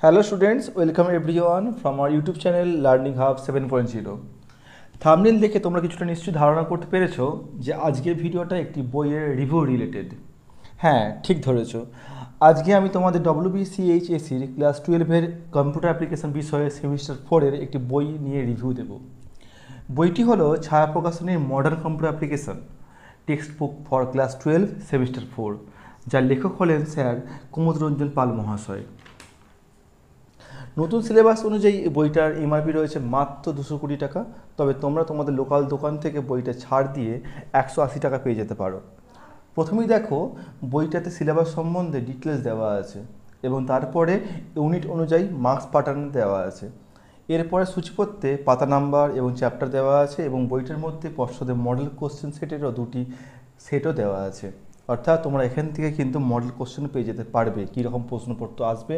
Hello students, welcome everyone from our YouTube channel Learning Hub 7.0। Thumbnail দেখে তোমরা কিছুটা নিশ্চয়ই ধারণা করতে পেরেছো যে আজকের ভিডিওটা একটি বইয়ের রিভিউ রিলেটেড। হ্যাঁ, ঠিক ধরেছো। আজকে আমি তোমাদের WBCHSCর ক্লাস 12-এর কম্পিউটার অ্যাপ্লিকেশন বিষয়ে সেমিস্টার 4-এর একটি বই নিয়ে রিভিউ দেব। বইটি হলো ছায়া প্রকাশনীর modern computer application text book for class 12 semester 4, যার লেখক হলেন স্যার কুমুদ রঞ্জন পাল মহাশয়। নতুন সিলেবাস অনুযায়ী বইটার এমআরপি রয়েছে মাত্র 200 কোটি টাকা, তবে তোমরা তোমাদের লোকাল দোকান থেকে বইটা ছাড় দিয়ে 180 টাকা পেয়ে যেতে পারো। প্রথমেই দেখো বইটাতে সিলেবাস সম্বন্ধে ডিটেলস দেওয়া আছে এবং তারপরে ইউনিট অনুযায়ী মার্কস প্যাটার্ন দেওয়া আছে। এরপরে সূচিপত্রে পাতা নাম্বার এবং চ্যাপ্টার দেওয়া আছে এবং বইটার মধ্যে পর্ষদের মডেল কোশ্চেন সেটেরও দুটি সেটও দেওয়া আছে। অর্থাৎ তোমরা এখান থেকে কিন্তু মডেল কোশ্চেন পেয়ে যেতে পারবে কীরকম প্রশ্নপত্র আসবে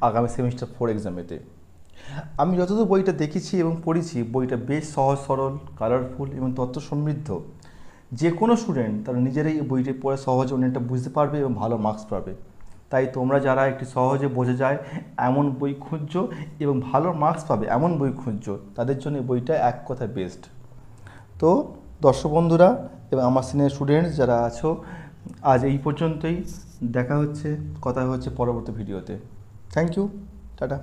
আগামী সেমিস্টার 4 এক্সামেতে। আমি যতদূর বইটা দেখেছি এবং পড়েছি, বইটা বেশ সহজ সরল, কালারফুল এবং তথ্য সমৃদ্ধ। যে কোনো স্টুডেন্ট তারা নিজেরাই এই বইটি পড়ে সহজে অনেকটা বুঝতে পারবে এবং ভালো মার্কস পাবে। তাই তোমরা যারা একটি সহজে বোঝা যায় এমন বই খুঁজছো এবং ভালো মার্কস পাবে এমন বই খুঁজছো, তাদের জন্য এই বইটা এক কথায় বেস্ট। তো দর্শক বন্ধুরা এবং আমার সিনিয়র স্টুডেন্টস যারা আছো, আজ এই পর্যন্তই। দেখা হচ্ছে, কথা হচ্ছে পরবর্তী ভিডিওতে। Thank you, tata.